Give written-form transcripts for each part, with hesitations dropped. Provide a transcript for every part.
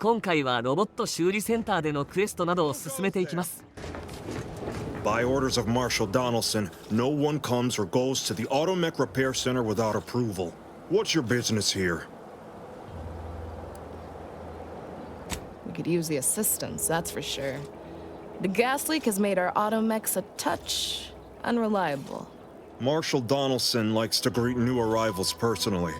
今回はロボット修理センターでのクエストなどを進めていきます。 By orders of Marshal Donaldson, no one comes or goes to the Automech Repair Center without approval. What's your business here? We could use the assistance, that's for sure. The gas leak has made our automechs a touch unreliable. Marshal Donaldson likes to greet new arrivals personally.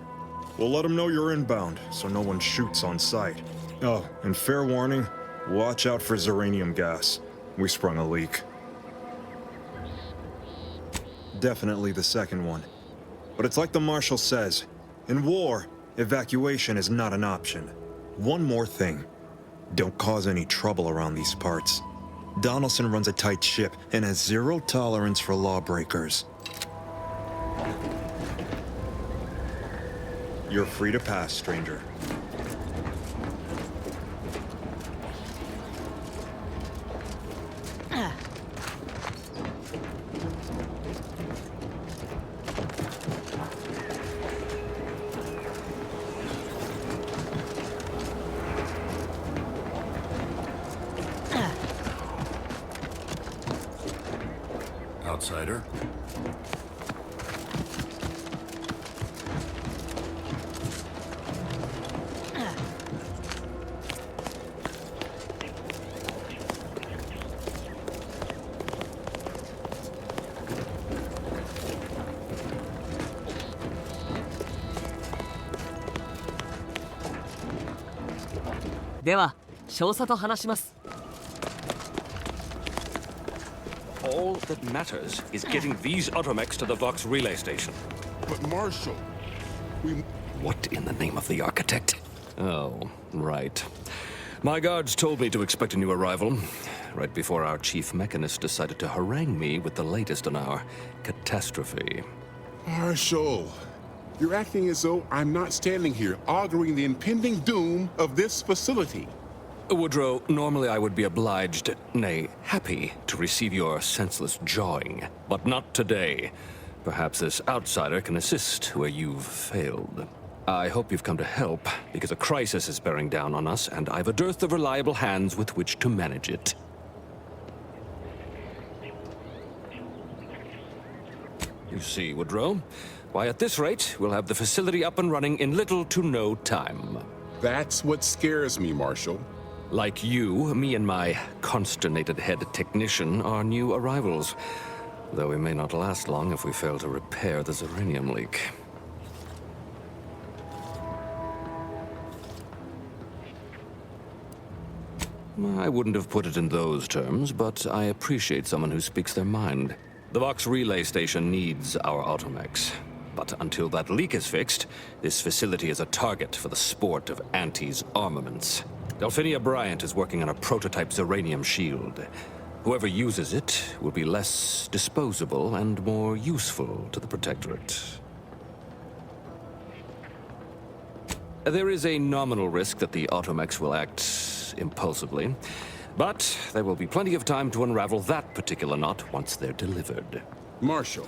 We'll let him know you're inbound, so no one shoots on sight. Oh, and fair warning, watch out for zeranium gas. We sprung a leak. Definitely the second one. But it's like the Marshal says, in war, evacuation is not an option. One more thing. Don't cause any trouble around these parts. Donaldson runs a tight ship and has zero tolerance for lawbreakers. You're free to pass, stranger. Outsider.では少佐と話します。 All that matters is getting these automechs to the Vox relay station. But Marshal, we... What in the name of the architect? Oh, right. My guards told me to expect a new arrival, right before our chief mechanist decided to harangue me with the latest on our catastrophe. Marshal, you're acting as though I'm not standing here auguring the impending doom of this facility. Woodrow, normally I would be obliged, nay, happy, to receive your senseless jawing. But not today. Perhaps this outsider can assist where you've failed. I hope you've come to help, because a crisis is bearing down on us, and I've a dearth of reliable hands with which to manage it. You see, Woodrow, why at this rate, we'll have the facility up and running in little to no time. That's what scares me, Marshal. Like you, me and my consternated head technician are new arrivals. Though we may not last long if we fail to repair the zeranium leak. I wouldn't have put it in those terms, but I appreciate someone who speaks their mind. The Vox relay station needs our automechs. But until that leak is fixed, this facility is a target for the sport of Auntie's armaments. Delphinia Bryant is working on a prototype zeranium shield. Whoever uses it will be less disposable and more useful to the Protectorate. There is a nominal risk that the automechs will act impulsively, but there will be plenty of time to unravel that particular knot once they're delivered. Marshal,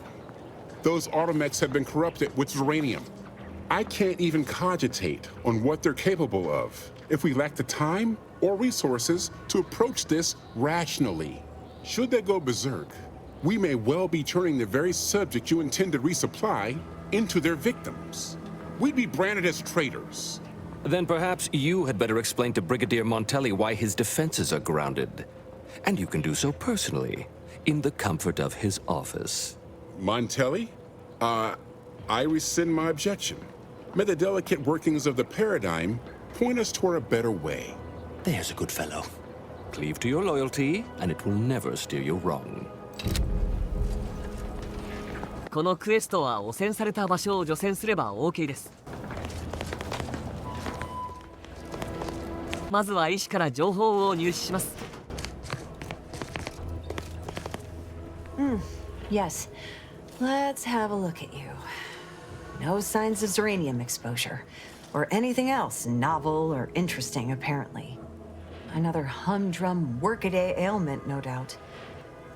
those automechs have been corrupted with zeranium. I can't even cogitate on what they're capable of if we lack the time or resources to approach this rationally. Should they go berserk, we may well be turning the very subject you intend to resupply into their victims. We'd be branded as traitors. Then perhaps you had better explain to Brigadier Montelli why his defenses are grounded. And you can do so personally, in the comfort of his office. Montelli? I rescind my objection. May the delicate workings of the paradigm point us toward a better way. There's a good fellow. Cleave to your loyalty, and it will never steer you wrong. このクエストは汚染された場所を除染すれば OK です。まずは医師から情報を入手します。Yes. Let's have a look at you. No signs of zeranium exposure, or anything else novel or interesting, apparently. Another humdrum workaday ailment, no doubt.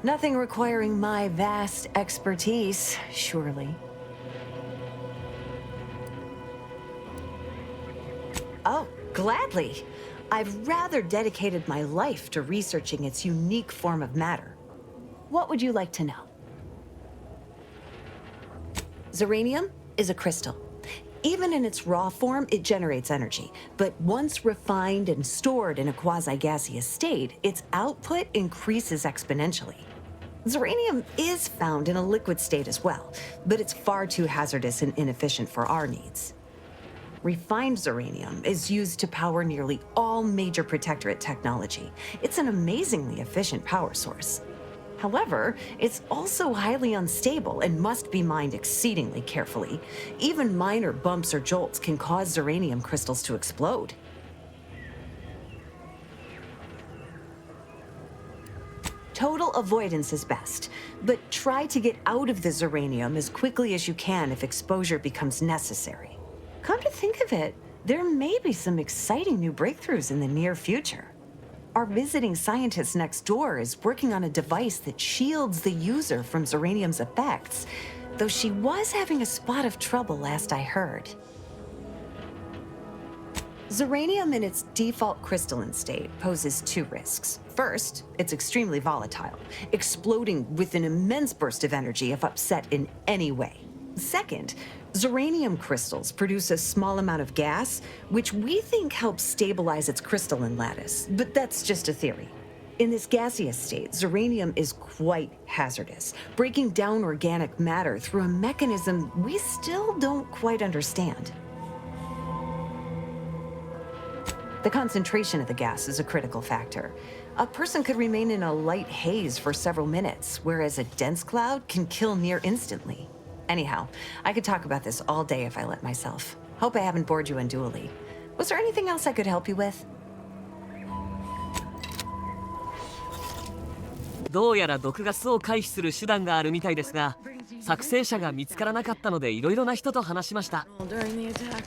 Nothing requiring my vast expertise, surely. Oh, gladly. I've rather dedicated my life to researching its unique form of matter. What would you like to know? Zeranium is a crystal. Even in its raw form, it generates energy. But once refined and stored in a quasi-gaseous state, its output increases exponentially. Zeranium is found in a liquid state as well, but it's far too hazardous and inefficient for our needs. Refined zeranium is used to power nearly all major protectorate technology. It's an amazingly efficient power source. However, it's also highly unstable and must be mined exceedingly carefully. Even minor bumps or jolts can cause zeranium crystals to explode. Total avoidance is best, but try to get out of the zeranium as quickly as you can if exposure becomes necessary. Come to think of it, there may be some exciting new breakthroughs in the near future. Our visiting scientist next door is working on a device that shields the user from zeranium's effects, though she was having a spot of trouble last I heard. Zeranium in its default crystalline state poses two risks. First, it's extremely volatile, exploding with an immense burst of energy if upset in any way. Second, zeranium crystals produce a small amount of gas, which we think helps stabilize its crystalline lattice, but that's just a theory. In this gaseous state, zeranium is quite hazardous, breaking down organic matter through a mechanism we still don't quite understand. The concentration of the gas is a critical factor. A person could remain in a light haze for several minutes, whereas a dense cloud can kill near instantly. Anyhow, I could talk about this all day if I let myself. Hope I haven't bored you unduly. Was there anything else I could help you with? どうやら毒ガスを回避する手段があるみたいですが、作成者が見つからなかったのでいろいろな人と話しました。During the attack.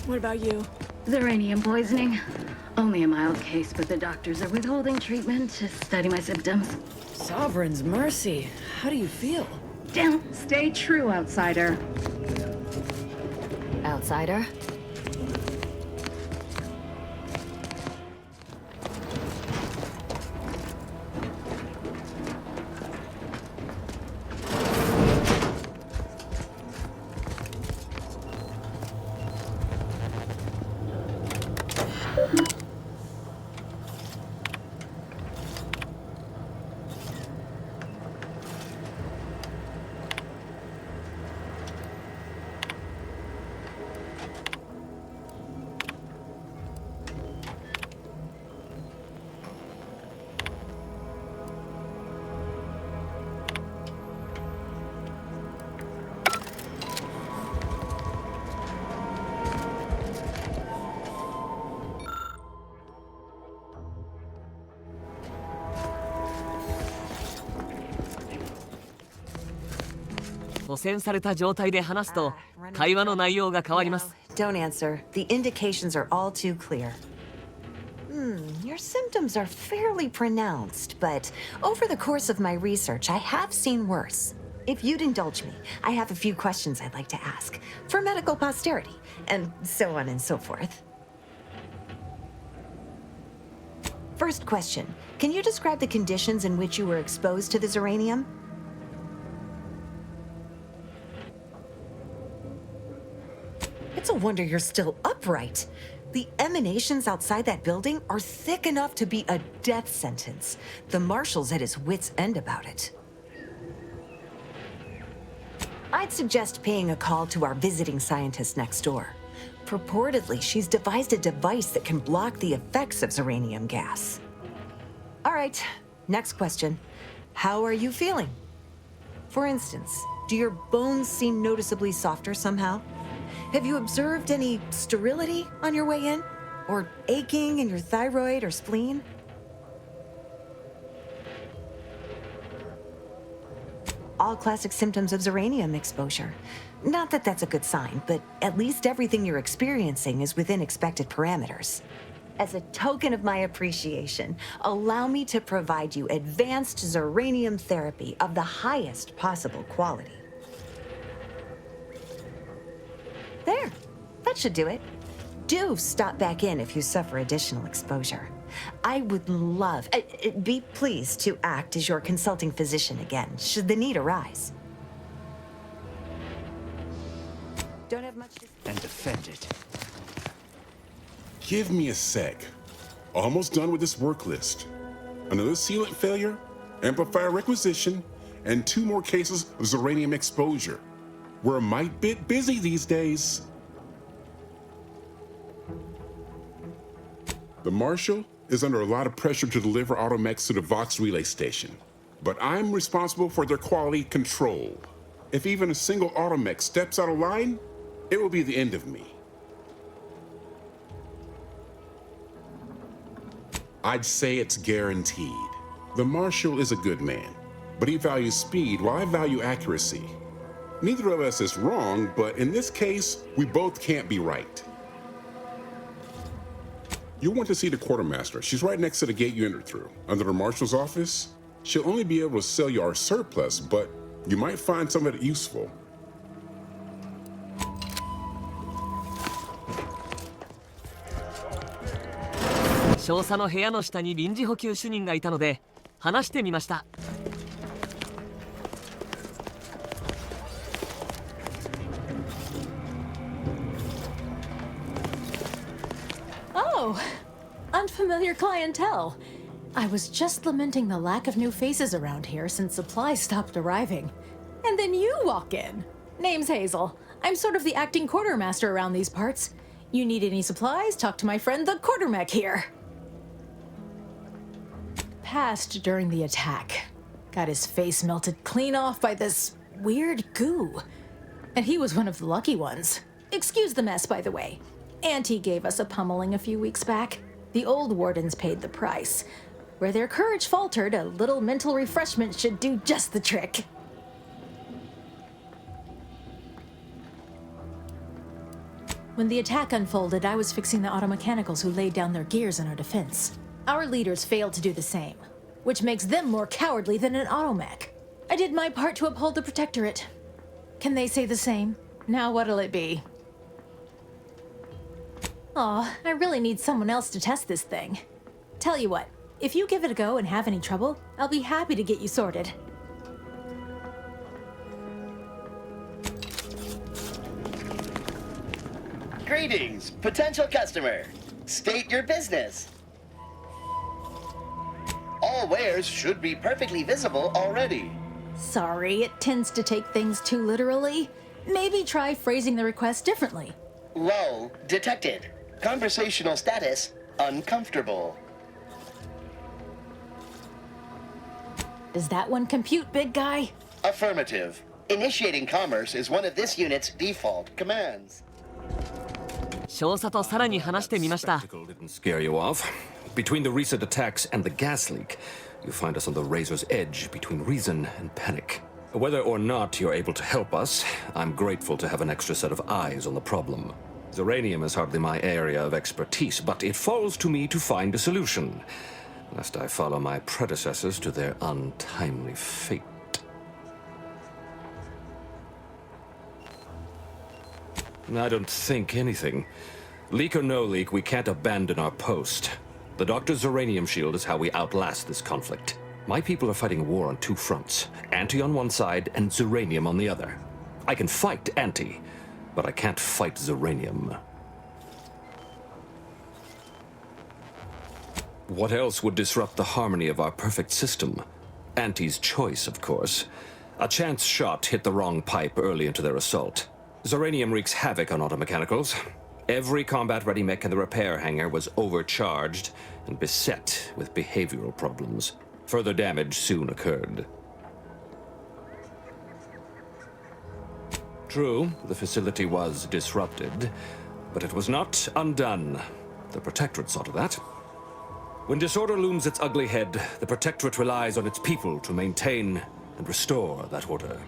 What about you? Zeranium poisoning. Only a mild case, but the doctors are withholding treatment to study my symptoms. Sovereign's mercy. How do you feel? Don't stay true, outsider. Outsider? "汚染された状態で話すと会話の内容が変わります。 Don't answer. The indications are all too clear. Your symptoms are fairly pronounced, but over the course of my research, I have seen worse. If you'd indulge me, I have a few questions I'd like to ask for medical posterity, and so on and so forth. First question, can you describe the conditions in which you were exposed to the zeranium? It's a wonder you're still upright. The emanations outside that building are thick enough to be a death sentence. The marshal's at his wit's end about it. I'd suggest paying a call to our visiting scientist next door. Purportedly, she's devised a device that can block the effects of zeranium gas. All right, next question. How are you feeling? For instance, do your bones seem noticeably softer somehow? Have you observed any sterility on your way in? Or aching in your thyroid or spleen? All classic symptoms of zeranium exposure. Not that that's a good sign, but at least everything you're experiencing is within expected parameters. As a token of my appreciation, allow me to provide you advanced zeranium therapy of the highest possible quality. There, that should do it. do stop back in if you suffer additional exposure. I would love, be pleased to act as your consulting physician again, should the need arise. Don't have much to... And defend it. Give me a sec. Almost done with this work list. Another sealant failure, amplifier requisition, and 2 more cases of zeranium exposure. We're a mite bit busy these days. The Marshal is under a lot of pressure to deliver automechs to the Vox relay station, but I'm responsible for their quality control. If even a single automech steps out of line, it will be the end of me. I'd say it's guaranteed. The Marshal is a good man, but he values speed while I value accuracy. Neither of us is wrong, but in this case, we both can't be right. You'll want to see the quartermaster. She's right next to the gate you entered through. Under the Marshal's office, she'll only be able to sell you our surplus, but you might find some of it useful. 少佐の部屋の下に臨時補給主任がいたので話してみました。Oh, unfamiliar clientele. I was just lamenting the lack of new faces around here since supplies stopped arriving. And then you walk in. Name's Hazel. I'm sort of the acting quartermaster around these parts. You need any supplies? Talk to my friend the quartermech here. Passed during the attack. Got his face melted clean off by this weird goo. And he was one of the lucky ones. Excuse the mess, by the way. Auntie gave us a pummeling a few weeks back. The old wardens paid the price. Where their courage faltered, a little mental refreshment should do just the trick. When the attack unfolded, I was fixing the automechanicals who laid down their gears in our defense. Our leaders failed to do the same, which makes them more cowardly than an automech. I did my part to uphold the Protectorate. Can they say the same? Now what'll it be? Aw, I really need someone else to test this thing. Tell you what, if you give it a go and have any trouble, I'll be happy to get you sorted. Greetings, potential customer. State your business. All wares should be perfectly visible already. Sorry, it tends to take things too literally. Maybe try phrasing the request differently. Lull detected. Conversational status uncomfortable. Does that one compute, big guy? Affirmative. Initiating commerce is one of this unit's default commands. 少佐とさらに話してみました。 Didn't scare you off. Between the recent attacks and the gas leak, you find us on the razor's edge between reason and panic. Whether or not you're able to help us, I'm grateful to have an extra set of eyes on the problem. Zeranium is hardly my area of expertise, but it falls to me to find a solution, lest I follow my predecessors to their untimely fate. I don't think anything. Leak or no leak, we can't abandon our post. The Doctor's Zeranium shield is how we outlast this conflict. My people are fighting a war on 2 fronts, Anti on one side and Zeranium on the other. I can fight Anti, but I can't fight Zeranium. What else would disrupt the harmony of our perfect system? Anti's choice, of course. A chance shot hit the wrong pipe early into their assault. Zeranium wreaks havoc on automechanicals. Every combat-ready mech in the repair hangar was overcharged and beset with behavioral problems. Further damage soon occurred. True, the facility was disrupted, but it was not undone. The Protectorate saw to that. When disorder looms its ugly head, the Protectorate relies on its people to maintain and restore that order.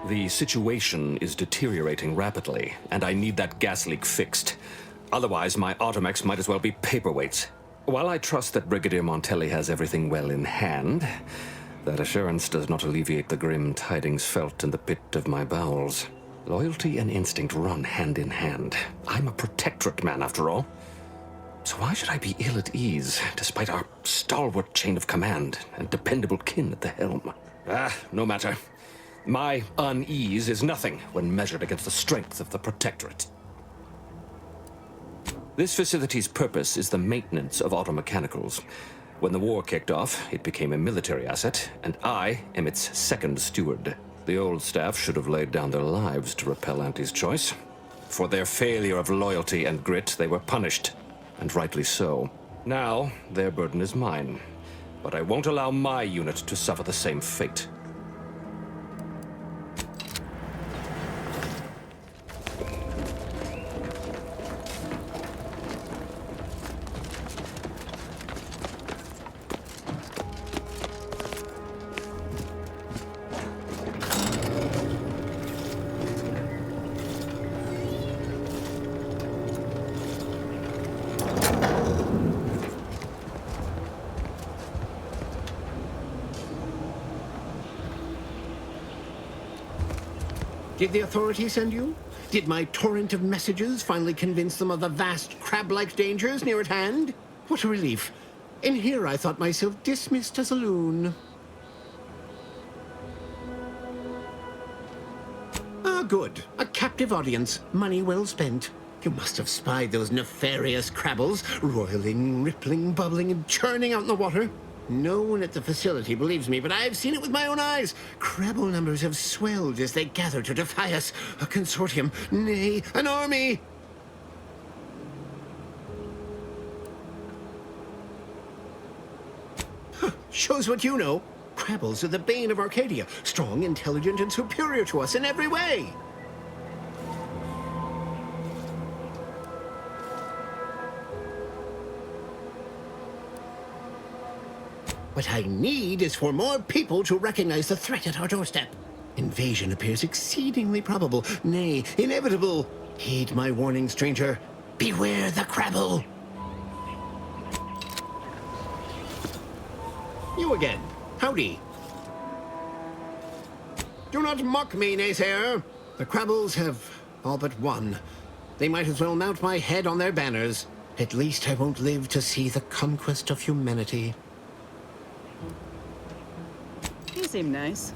The situation is deteriorating rapidly, and I need that gas leak fixed. Otherwise, my automechs might as well be paperweights. While I trust that Brigadier Montelli has everything well in hand, that assurance does not alleviate the grim tidings felt in the pit of my bowels. Loyalty and instinct run hand in hand. I'm a protectorate man, after all. So why should I be ill at ease, despite our stalwart chain of command and dependable kin at the helm? No matter. My unease is nothing when measured against the strength of the protectorate. This facility's purpose is the maintenance of automechanicals. When the war kicked off, it became a military asset, and I am its second steward. The old staff should have laid down their lives to repel Auntie's choice. For their failure of loyalty and grit, they were punished, and rightly so. Now, their burden is mine, but I won't allow my unit to suffer the same fate. Did the authorities send you? Did my torrent of messages finally convince them of the vast crab-like dangers near at hand? What a relief. In here I thought myself dismissed as a loon. Ah, good. A captive audience. Money well spent. You must have spied those nefarious crabbles, roiling, rippling, bubbling, and churning out in the water. No one at the facility believes me, but I've seen it with my own eyes. Crabble numbers have swelled as they gather to defy us. A consortium, nay, an army. Huh, shows what you know. Crabbles are the bane of Arcadia. Strong, intelligent, and superior to us in every way. What I need is for more people to recognize the threat at our doorstep. Invasion appears exceedingly probable, nay, inevitable. Heed my warning, stranger. Beware the crabble. You again. Howdy. Do not mock me, naysayer. The crabbles have all but won. They might as well mount my head on their banners. At least I won't live to see the conquest of humanity. You seem nice.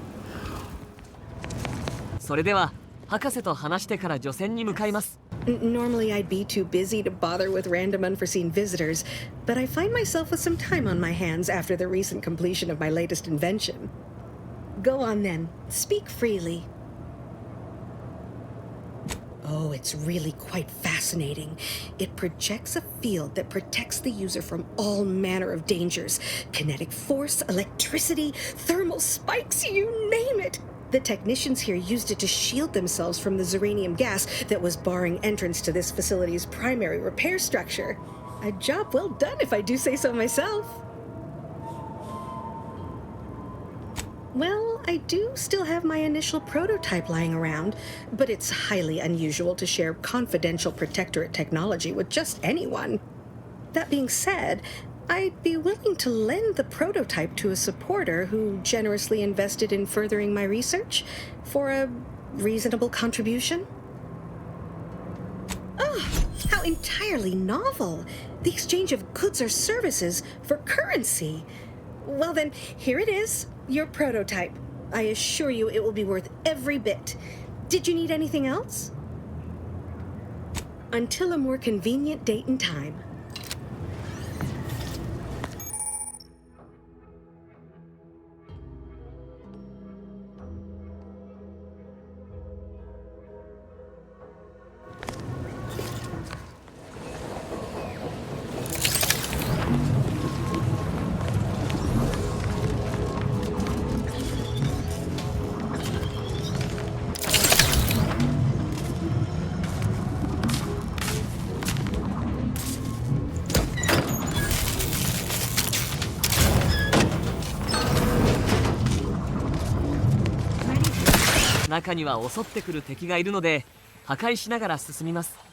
それでは博士と話してから除染に向かいます。 Normally I'd be too busy to bother with random unforeseen visitors, but I find myself with some time on my hands after the recent completion of my latest invention. Go on then, speak freely. Oh, it's really quite fascinating. It projects a field that protects the user from all manner of dangers. Kinetic force, electricity, thermal spikes, you name it. The technicians here used it to shield themselves from the zeranium gas that was barring entrance to this facility's primary repair structure. A job well done, if I do say so myself. Well, I do still have my initial prototype lying around, but it's highly unusual to share confidential protectorate technology with just anyone. That being said, I'd be willing to lend the prototype to a supporter who generously invested in furthering my research for a reasonable contribution. Oh, how entirely novel! The exchange of goods or services for currency. Well then, here it is, your prototype. I assure you it will be worth every bit. Did you need anything else? Until a more convenient date and time.「中には襲ってくる敵がいるので破壊しながら進みます。 「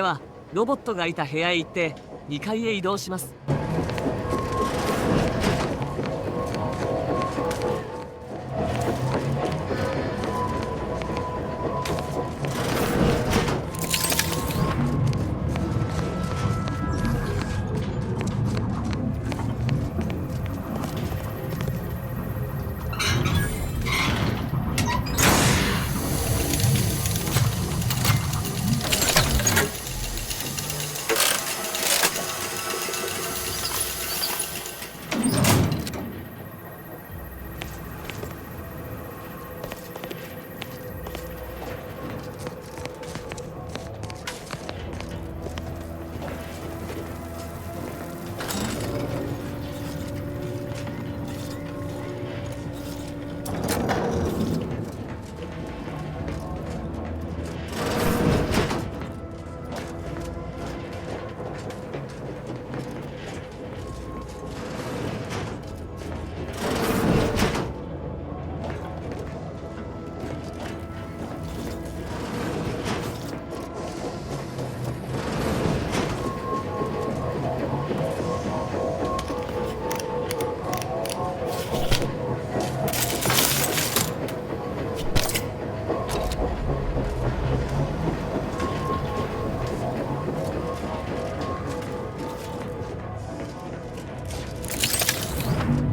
ではロボットがいた部屋へ行って2階へ移動します。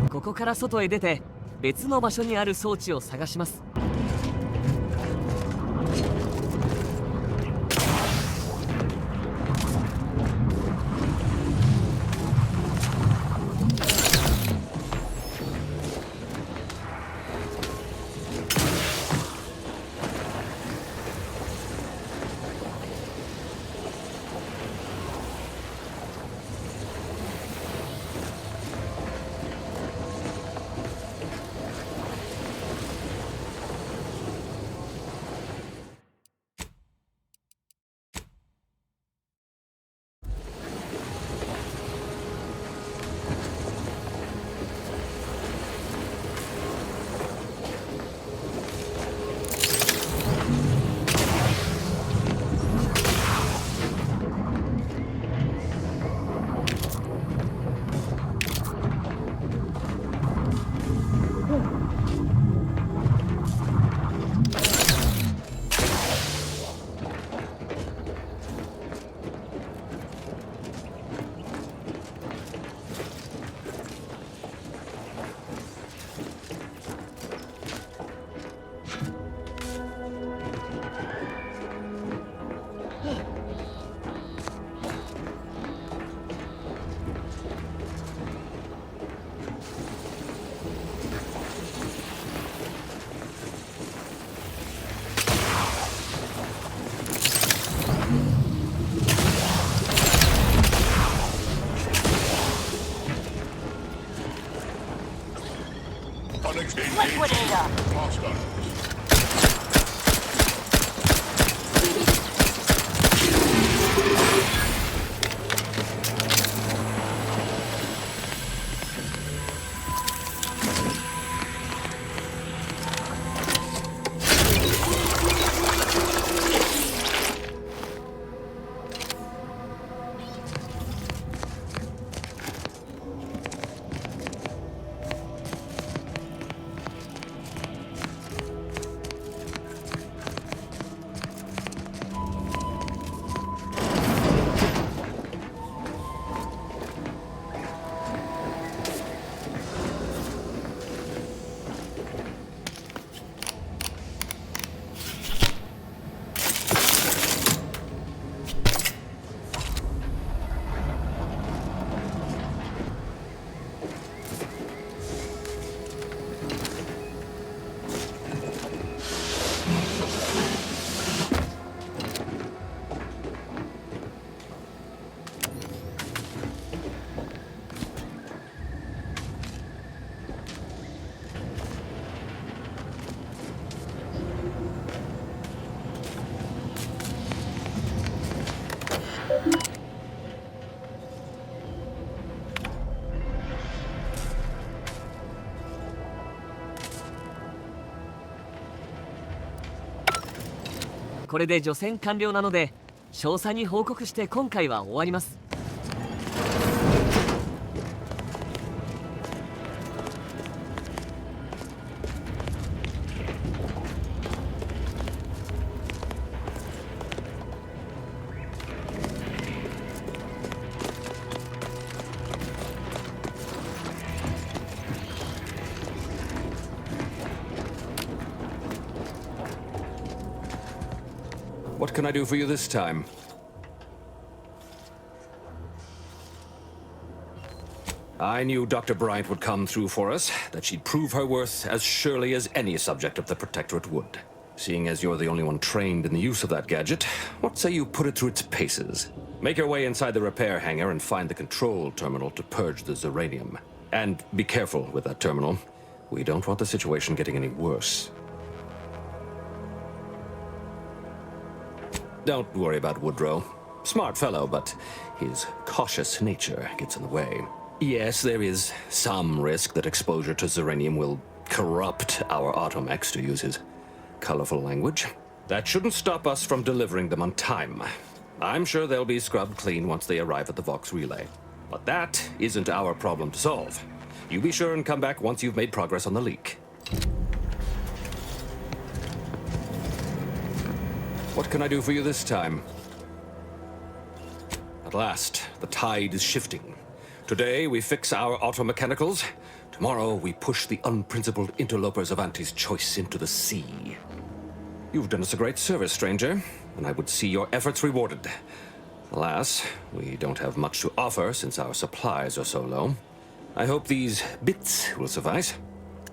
ここから外へ出て別の場所にある装置を探します。これで除染完了なので詳細に報告して今回は終わります。What can I do for you this time? I knew Dr. Bryant would come through for us, that she'd prove her worth as surely as any subject of the Protectorate would. Seeing as you're the only one trained in the use of that gadget, what say you put it through its paces? Make your way inside the repair hangar and find the control terminal to purge the zeranium. And be careful with that terminal. We don't want the situation getting any worse. Don't worry about Woodrow. Smart fellow, but his cautious nature gets in the way. Yes, there is some risk that exposure to zeranium will corrupt our automechs, to use his colorful language. That shouldn't stop us from delivering them on time. I'm sure they'll be scrubbed clean once they arrive at the Vox relay. But that isn't our problem to solve. You be sure and come back once you've made progress on the leak. What can I do for you this time? At last, the tide is shifting. Today, we fix our automechanicals. Tomorrow, we push the unprincipled interlopers of Auntie's choice into the sea. You've done us a great service, stranger, and I would see your efforts rewarded. Alas, we don't have much to offer since our supplies are so low. I hope these bits will suffice.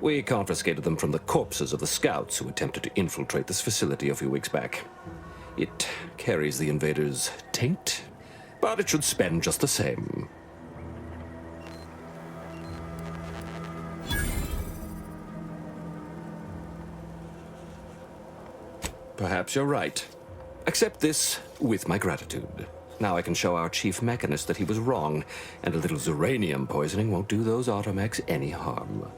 We confiscated them from the corpses of the scouts who attempted to infiltrate this facility a few weeks back. It carries the invaders' taint, but it should spend just the same. Perhaps you're right. Accept this with my gratitude. Now I can show our chief mechanist that he was wrong, and a little zeranium poisoning won't do those automechs any harm.